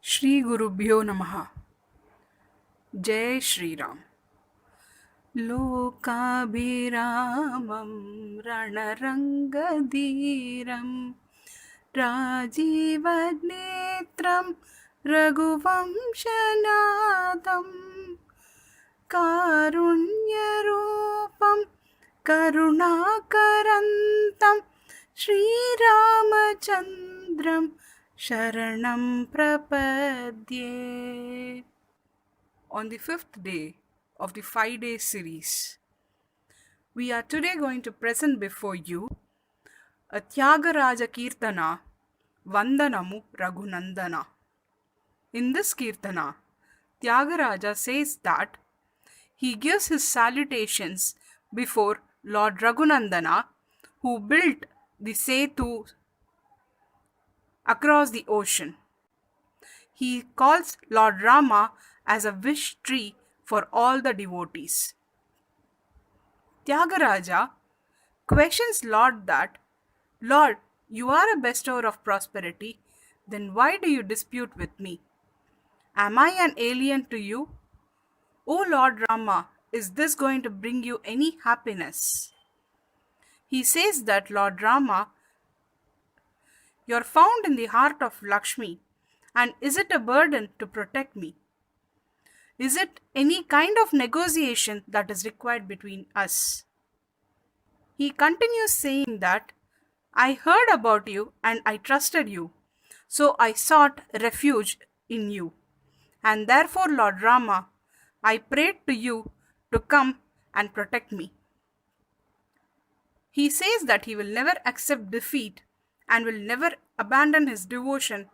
Shri Gurubhyo Namaha. Jai Shri Ram. लोकाभिरामं रणरङ्गधीरं राजीवनेत्रं रघुवंशनाथं कारुण्यरूपं करुणाकरन्तं श्रीरामचन्द्रं शरणं प्रपद्ये. On the fifth day of the 5-day series, we are today going to present before you a Tyagaraja Kirtana, Vandanamu Raghunandana. In this Kirtana, Tyagaraja says that he gives his salutations before Lord Raghunandana, who built the Setu across the ocean. He calls Lord Rama as a wish tree for all the devotees. Tyagaraja questions Lord that, Lord, you are a bestower of prosperity, then why do you dispute with me? Am I an alien to you? O Lord Rama, is this going to bring you any happiness? He says that, Lord Rama, you are found in the heart of Lakshmi, and is it a burden to protect me? Is it any kind of negotiation that is required between us? He continues saying that, I heard about you and I trusted you, so I sought refuge in you. And therefore, Lord Rama, I prayed to you to come and protect me. He says that he will never accept defeat and will never abandon his devotion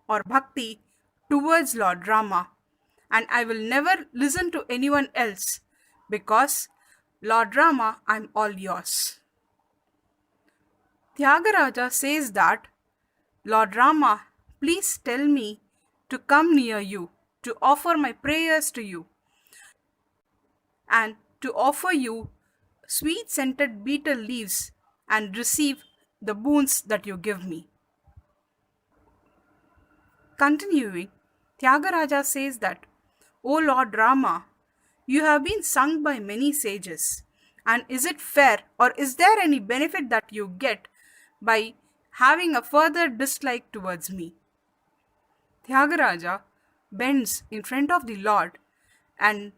or bhakti towards Lord Rama, and I will never listen to anyone else because, Lord Rama, I am all yours. Tyagaraja says that, Lord Rama, please tell me to come near you, to offer my prayers to you, and to offer you sweet scented betel leaves and receive the boons that you give me. Continuing, Tyagaraja says that, O Lord Rama, you have been sung by many sages, and is it fair or is there any benefit that you get by having a further dislike towards me? Tyagaraja bends in front of the Lord and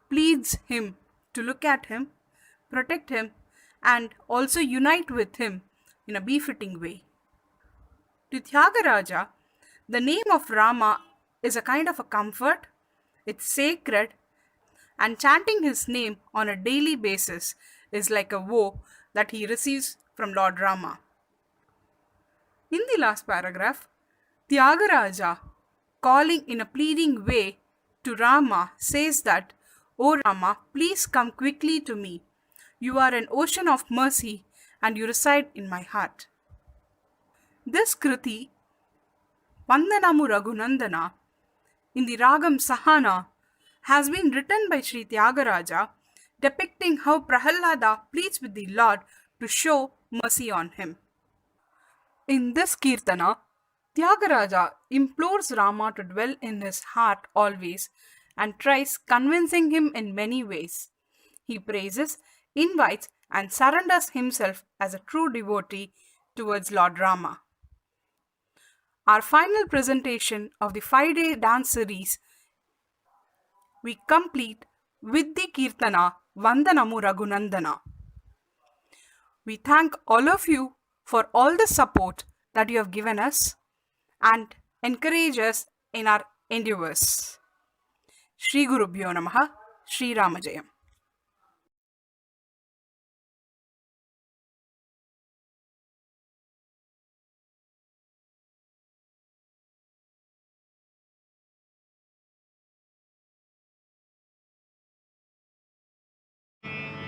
pleads him to look at him, protect him, and also unite with him in a befitting way. To Tyagaraja, the name of Rama is a kind of a comfort, it's sacred, and chanting his name on a daily basis is like a woe that he receives from Lord Rama. In the last paragraph, Tyagaraja, calling in a pleading way to Rama, says that, O Rama, please come quickly to me. You are an ocean of mercy and you reside in my heart. This Kriti, Vandanamu Raghunandana, in the Ragam Sahana, has been written by Sri Tyagaraja, depicting how Prahalada pleads with the Lord to show mercy on him. In this Kirtana, Tyagaraja implores Rama to dwell in his heart always and tries convincing him in many ways. He praises, invites, and surrenders himself as a true devotee towards Lord Rama. Our final presentation of the 5-day dance series we complete with the Kirtana Vandanamu Raghunandana. We thank all of you for all the support that you have given us and encourage us in our endeavors. Shri Gurubhyo Namaha, Shri Ramajayam.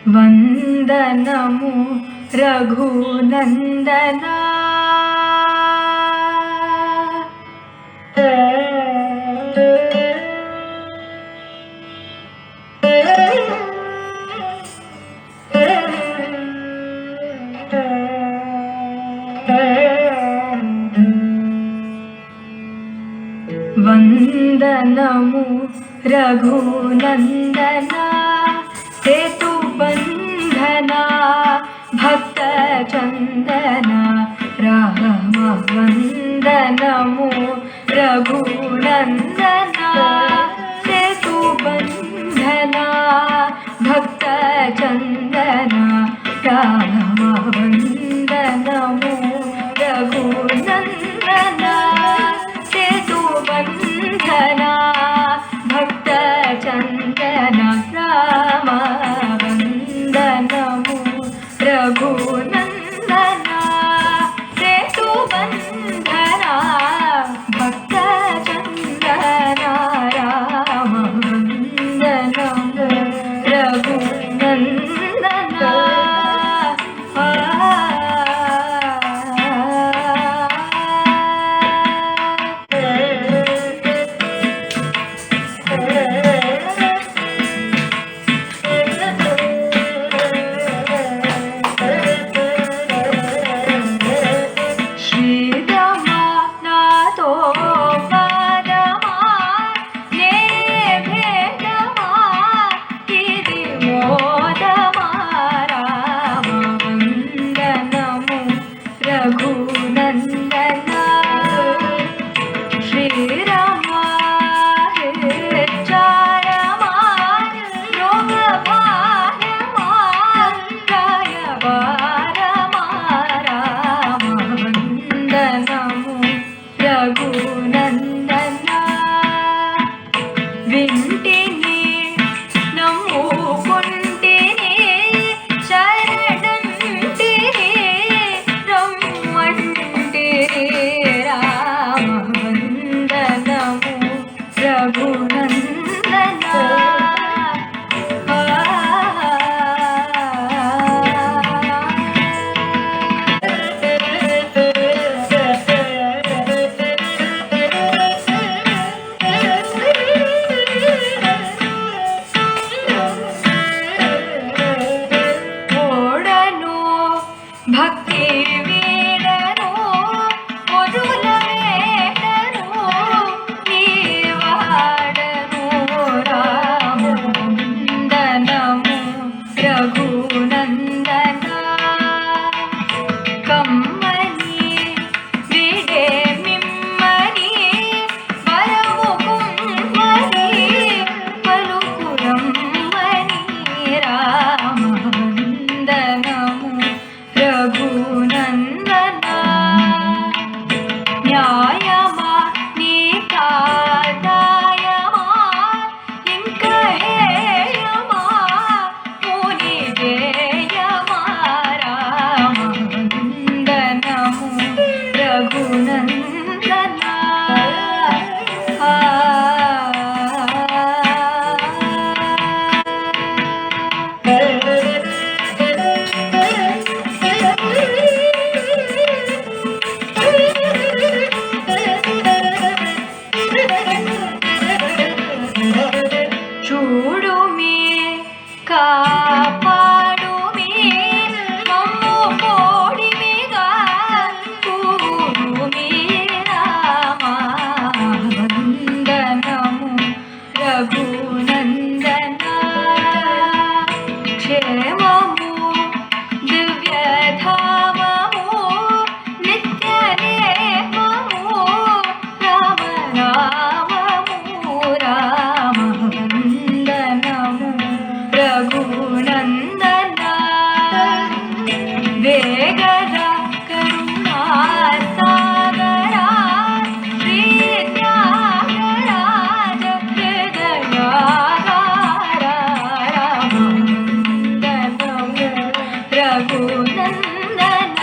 वन्दनमु रघुनन्दना वन्दनमु వందనము రఘునందన సేతుబంధన భక్త చందన రామ వందనము రఘునందన సేతుబంధన భక్త చందన రామ వందనము రఘునందన సేతుబంధన భక్త చందన రామ వందనము రఘునందన సేతుబంధన భక్త చందన రామ వందనము రఘునందన వింటిని నమ్ముకుంటిని శరణంటిని రమ్మంటిని రామ వందనము రఘునందన భక్తి వీడను ఒరుల వేడను నీవాడను రామ వందనము రఘునందన కమ్మని విడే మిమ్మని వరము కుమ్మని పలుకురమ్మని రామ వందనము రఘునందన న్యాయమా నీ కాదాయమా ఇంక హేయమా ముని జయమా రామ వందనము రఘునందన చూడుమి కాపాడుమి మమ్ము కోడిమిగా కూడుమి రామ వందనము రఘునందన క్షేమము దివ్యధామము నిత్యనేమము రామ రామము రామ వందనము రఘునందన వేగర కరుణాసాగర శ్రీ త్యాగరాజ హృదయాగార రామ వందనము రఘునందన